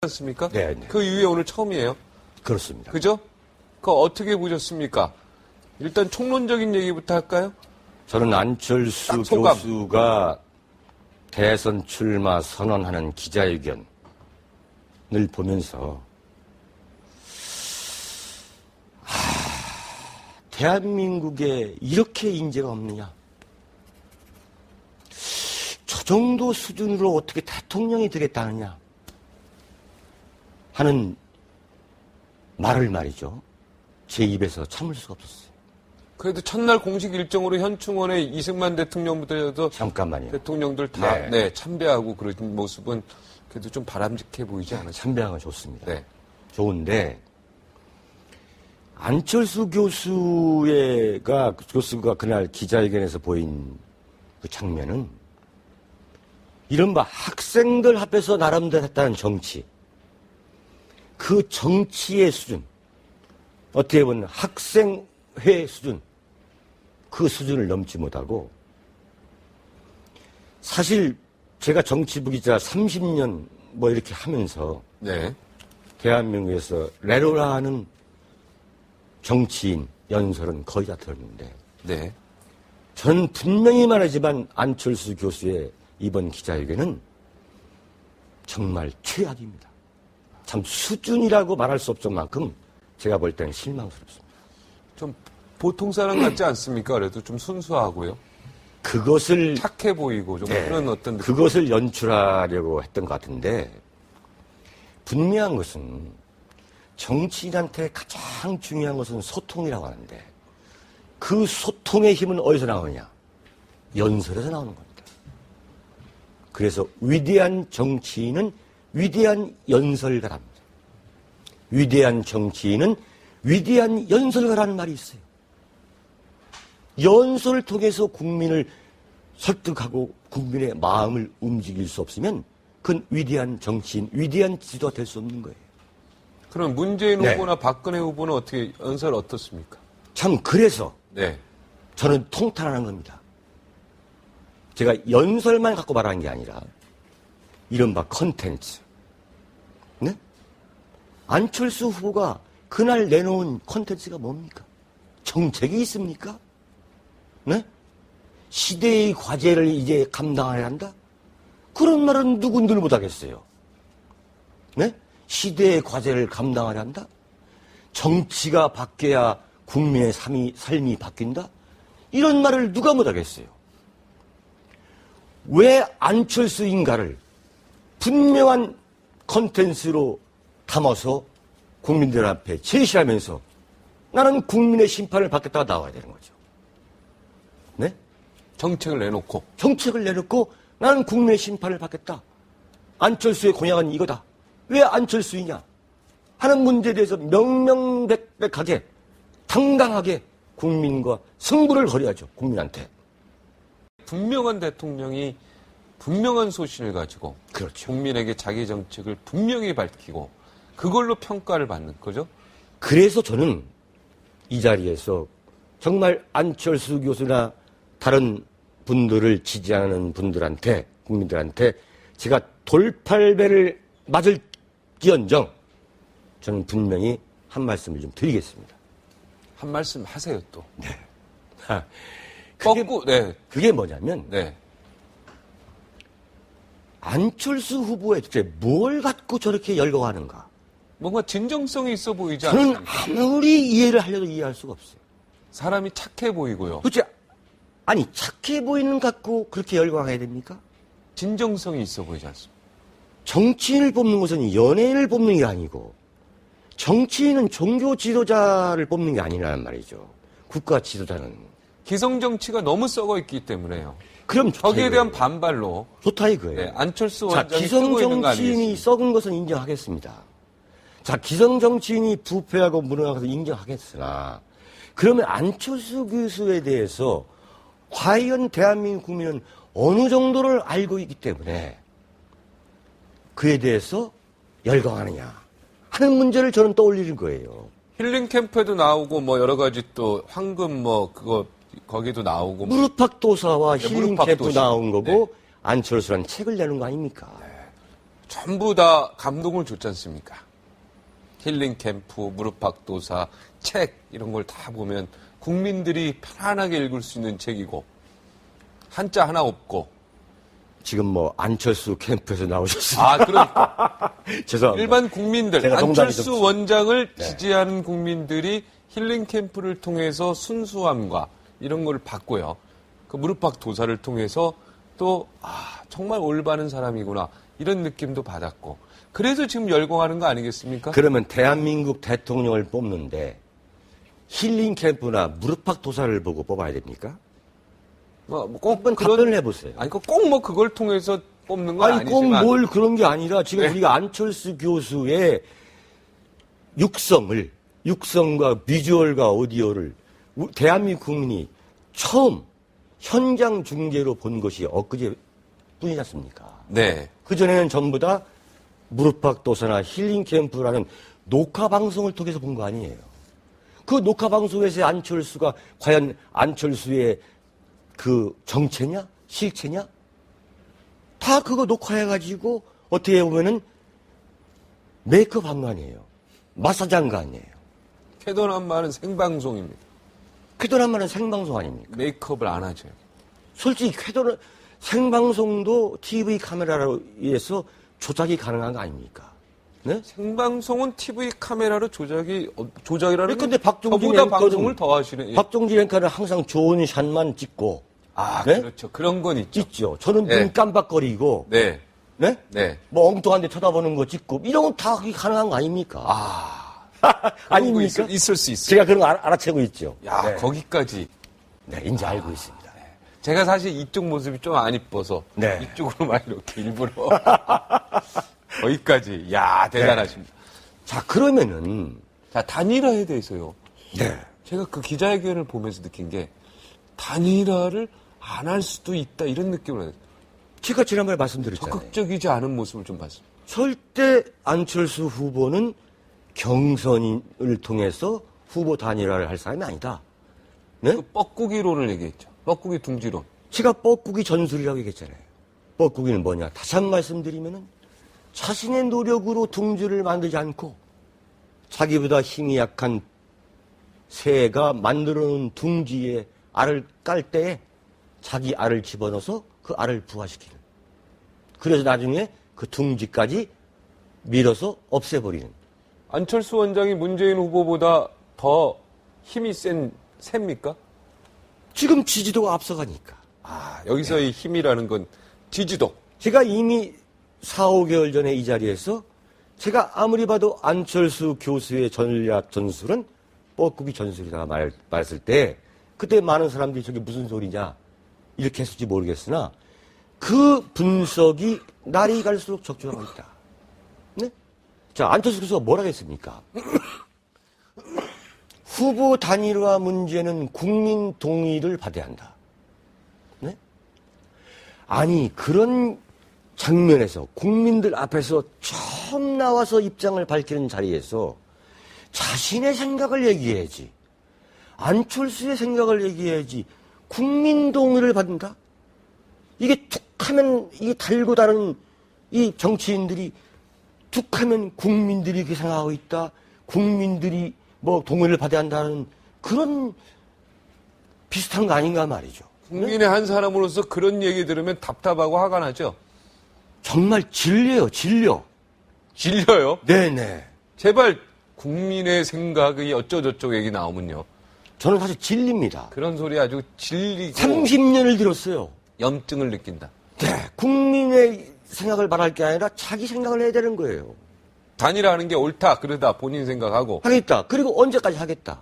않습니까? 네, 네. 그 이후에 오늘 처음이에요. 그렇습니다. 그죠? 그거 어떻게 보셨습니까? 일단 총론적인 얘기부터 할까요? 저는 안철수 교수가 대선 출마 선언하는 기자회견을 보면서 대한민국에 이렇게 인재가 없느냐. 저 정도 수준으로 어떻게 대통령이 되겠다느냐 하는 말을 말이죠. 제 입에서 참을 수가 없었어요. 그래도 첫날 공식 일정으로 현충원에 이승만 대통령부터 잠깐만요. 대통령들 다 네. 참배하고 그런 모습은 그래도 좀 바람직해 보이지 않아요? 참배한 건 좋습니다. 네. 좋은데 안철수 교수가 그날 기자회견에서 보인 그 장면은 이른바 학생들 앞에서 나름대로 했다는 정치, 그 정치의 수준, 어떻게 보면 학생회 수준, 그 수준을 넘지 못하고, 사실 제가 정치부 기자 30년 뭐 이렇게 하면서 네. 대한민국에서 레로라 하는 정치인 연설은 거의 다 들었는데, 네. 저는 분명히 말하지만 안철수 교수의 이번 기자회견은 정말 최악입니다. 참 수준이라고 말할 수 없을 만큼 제가 볼 때는 실망스럽습니다. 좀 보통 사람 같지 않습니까? 그래도 좀 순수하고요. 그것을 착해 보이고 좀 그런 어떤 느낌. 그것을 연출하려고 했던 것 같은데, 분명한 것은 정치인한테 가장 중요한 것은 소통이라고 하는데, 그 소통의 힘은 어디서 나오느냐? 연설에서 나오는 겁니다. 그래서 위대한 정치인은 위대한 연설가랍니다. 위대한 정치인은 위대한 연설가라는 말이 있어요. 연설을 통해서 국민을 설득하고 국민의 마음을 움직일 수 없으면 그건 위대한 정치인, 위대한 지도가 될 수 없는 거예요. 그럼 문재인 후보나 박근혜 후보는 어떻게 연설 어떻습니까? 참 그래서 네. 저는 통탄하는 겁니다. 제가 연설만 갖고 말하는 게 아니라 이른바 컨텐츠. 네? 안철수 후보가 그날 내놓은 컨텐츠가 뭡니까? 정책이 있습니까? 네? 시대의 과제를 이제 감당해야 한다? 그런 말은 누군들 못하겠어요. 네? 시대의 과제를 감당하려 한다? 정치가 바뀌어야 국민의 삶이 바뀐다? 이런 말을 누가 못하겠어요. 왜 안철수인가를 분명한 컨텐츠로 담아서 국민들 앞에 제시하면서 나는 국민의 심판을 받겠다가 나와야 되는 거죠. 네? 정책을 내놓고. 정책을 내놓고 나는 국민의 심판을 받겠다. 안철수의 공약은 이거다. 왜 안철수이냐? 하는 문제에 대해서 명명백백하게 당당하게 국민과 승부를 걸어야죠. 국민한테. 분명한 대통령이 분명한 소신을 가지고 그렇죠. 국민에게 자기 정책을 분명히 밝히고 그걸로 평가를 받는 거죠. 그래서 저는 이 자리에서 정말 안철수 교수나 다른 분들을 지지하는 분들한테, 국민들한테 제가 돌팔배를 맞을지언정 저는 분명히 한 말씀을 좀 드리겠습니다. 한 말씀 하세요 또. 네. 그게 뭐냐면 네. 안철수 후보에 대체 뭘 갖고 저렇게 열거하는가? 뭔가 진정성이 있어 보이지 저는 않습니까? 아무리 이해를 하려도 이해할 수가 없어요. 사람이 착해 보이고요. 그렇지? 아니 착해 보이는 갖고 그렇게 열광해야 됩니까? 진정성이 있어 보이지 않습니까? 정치인을 뽑는 것은 연예인을 뽑는 게 아니고 정치인은 종교 지도자를 뽑는 게 아니라는 말이죠. 국가 지도자는. 기성 정치가 너무 썩어 있기 때문에요. 그럼 거기에 대한 반발로 좋다 이거예요. 네, 안철수 자, 원장이 기성 쓰고 있는 거 정치인이 아니겠습니까? 썩은 것은 인정하겠습니다. 자, 기성 정치인이 부패하고 무능한 것은 인정하겠으나 그러면 안철수 교수에 대해서 과연 대한민국 국민은 어느 정도를 알고 있기 때문에 그에 대해서 열광하느냐 하는 문제를 저는 떠올리는 거예요. 힐링 캠프에도 나오고 뭐 여러 가지 또 황금 뭐 그거 거기도 나오고 무릎팍도사와 네, 힐링 캠프 무릎팍도시. 나온 거고 네. 안철수라는 책을 내는 거 아닙니까? 전부 다 감동을 줬지 않습니까? 힐링 캠프, 무릎팍도사, 책 이런 걸 다 보면 국민들이 편안하게 읽을 수 있는 책이고 한자 하나 없고. 지금 뭐 안철수 캠프에서 나오셨습니다. 아, 그러니까. 죄송합니다. 일반 국민들, 제가 안철수 원장을 네. 지지하는 국민들이 힐링 캠프를 통해서 순수함과 이런 걸 받고요. 그 무릎팍 도사를 통해서 또, 정말 올바른 사람이구나. 이런 느낌도 받았고. 그래서 지금 열공하는 거 아니겠습니까? 그러면 대한민국 대통령을 뽑는데 힐링 캠프나 무릎팍 도사를 보고 뽑아야 됩니까? 꼭 한번 답변을 해보세요. 아니, 꼭 뭐 그걸 통해서 뽑는 건 아니, 꼭 아니지만. 뭘 그런 게 아니라 지금 네. 우리가 안철수 교수의 육성과 비주얼과 오디오를 대한민국 국민이 처음 현장 중계로 본 것이 엊그제 뿐이지 않습니까? 네. 그전에는 전부 다 무릎팍 도사나 힐링 캠프라는 녹화 방송을 통해서 본 거 아니에요. 그 녹화 방송에서 안철수가 과연 안철수의 그 정체냐? 실체냐? 다 그거 녹화해가지고 어떻게 보면은 메이크업 한 거 아니에요. 마사지 한 거 아니에요. 쾌도난 말은 생방송입니다. 쾌도난 말은 생방송 아닙니까? 메이크업을 안 하죠. 솔직히 쾌도는 생방송도 TV 카메라로 의해서 조작이 가능한 거 아닙니까? 네? 생방송은 TV 카메라로 조작이라는 근데 박종진 저보다 앵커는 방송을 더 하시네. 예. 박종진 앵커는 항상 좋은 샷만 찍고 네? 그렇죠. 그런 건 있죠. 있죠. 저는 네. 눈 깜빡거리고 네. 네? 네. 뭐 엉뚱한 데 쳐다보는 거 찍고 이런 건 다 그게 가능한 거 아닙니까? 아닙니까? 있을 수 있어요. 제가 그런 거 알아채고 있죠. 야, 네. 거기까지. 네, 이제 알고 있습니다. 제가 사실 이쪽 모습이 좀 안 이뻐서 네. 이쪽으로만 이렇게 일부러 거기까지. 야, 대단하십니다. 자, 그러면은 자, 단일화에 대해서요. 네. 제가 그 기자회견을 보면서 느낀 게 단일화를 안 할 수도 있다 이런 느낌을 받았어요. 제가 지난번에 말씀드렸잖아요. 적극적이지 않은 모습을 좀 봤습니다. 절대 안철수 후보는 경선을 통해서 후보 단일화를 할 사람이 아니다. 네? 그 뻐꾸기론을 얘기했죠. 뻐꾸기 둥지론. 제가 뻐꾸기 전술이라고 얘기했잖아요. 뻐꾸기는 뭐냐? 다시 한 번 말씀드리면은 자신의 노력으로 둥지를 만들지 않고 자기보다 힘이 약한 새가 만들어 놓은 둥지에 알을 깔 때에 자기 알을 집어넣어서 그 알을 부화시키는. 그래서 나중에 그 둥지까지 밀어서 없애버리는. 안철수 원장이 문재인 후보보다 더 힘이 셉니까? 지금 지지도가 앞서가니까. 여기서 이 힘이라는 건 지지도. 제가 이미 4, 5개월 전에 이 자리에서 제가 아무리 봐도 안철수 교수의 전략 전술은 뻐꾸기 전술이다 말했을 때 그때 많은 사람들이 저게 무슨 소리냐 이렇게 했을지 모르겠으나 그 분석이 날이 갈수록 적절하고 있다. 네? 자, 안철수 교수가 뭐라고 했습니까? 후보 단일화 문제는 국민 동의를 받아야 한다. 네? 아니, 그런 장면에서 국민들 앞에서 처음 나와서 입장을 밝히는 자리에서 자신의 생각을 얘기해야지. 안철수의 생각을 얘기해야지. 국민 동의를 받는다? 이게 툭 하면, 이게 달고 다른 이 정치인들이 툭 하면 국민들이 그렇게 생각하고 있다. 국민들이 뭐 동의를 받아야 한다는 그런 비슷한 거 아닌가 말이죠. 국민의 한 사람으로서 그런 얘기 들으면 답답하고 화가 나죠? 정말 진리예요, 진려. 질려요? 네네. 제발 국민의 생각이 어쩌저쩌고 얘기 나오면요. 저는 사실 진리입니다. 그런 소리 아주 질리고 30년을 들었어요. 염증을 느낀다. 네, 국민의 생각을 말할 게 아니라 자기 생각을 해야 되는 거예요. 단일화하는 게 옳다 그러다 본인 생각하고 하겠다. 그리고 언제까지 하겠다.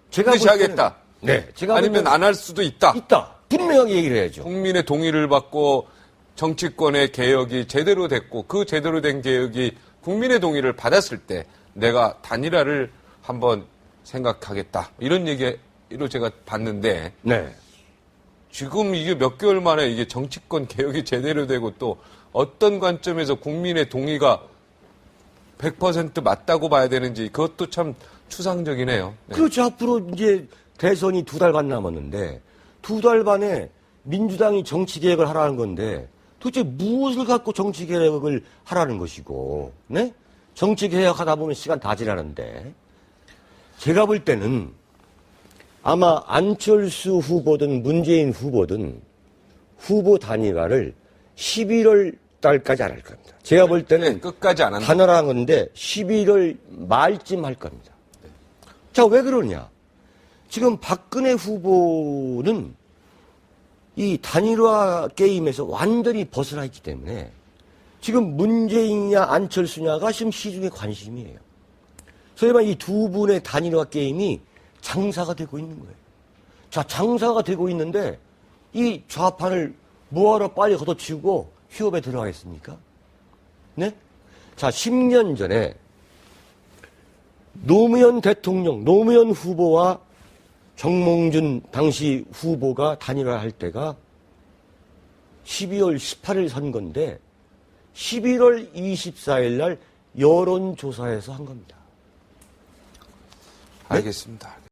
제가 반드시 볼 때는- 하겠다. 네, 제가 볼 아니면 때는 안 할 수도 있다. 있다. 분명하게 얘기를 해야죠. 국민의 동의를 받고 정치권의 개혁이 제대로 됐고 그 제대로 된 개혁이 국민의 동의를 받았을 때 내가 단일화를 한번 생각하겠다. 이런 얘기로 제가 봤는데 네. 지금 이게 몇 개월 만에 이게 정치권 개혁이 제대로 되고 또 어떤 관점에서 국민의 동의가 100% 맞다고 봐야 되는지 그것도 참 추상적이네요. 네. 그렇죠. 앞으로 이제 대선이 2달 반 남았는데 2달 반에 민주당이 정치 개혁을 하라는 건데 도대체 무엇을 갖고 정치개혁을 하라는 것이고, 네? 정치개혁하다 보면 시간 다 지나는데, 제가 볼 때는 아마 안철수 후보든 문재인 후보든 후보 단일화를 11월 달까지 안 할 겁니다. 제가 볼 때는 네, 끝까지 안 한다. 단언한 건데 11월 말쯤 할 겁니다. 자, 왜 그러냐? 지금 박근혜 후보는 이 단일화 게임에서 완전히 벗어나 있기 때문에 지금 문재인이냐 안철수냐가 지금 시중의 관심이에요. 소위 말해 이 두 분의 단일화 게임이 장사가 되고 있는 거예요. 자, 장사가 되고 있는데 이 좌판을 뭐하러 빨리 걷어치우고 휴업에 들어가겠습니까? 네? 자, 10년 전에 노무현 대통령, 노무현 후보와 정몽준 당시 후보가 단일화할 때가 12월 18일 선거인데 11월 24일 날 여론조사에서 한 겁니다. 알겠습니다.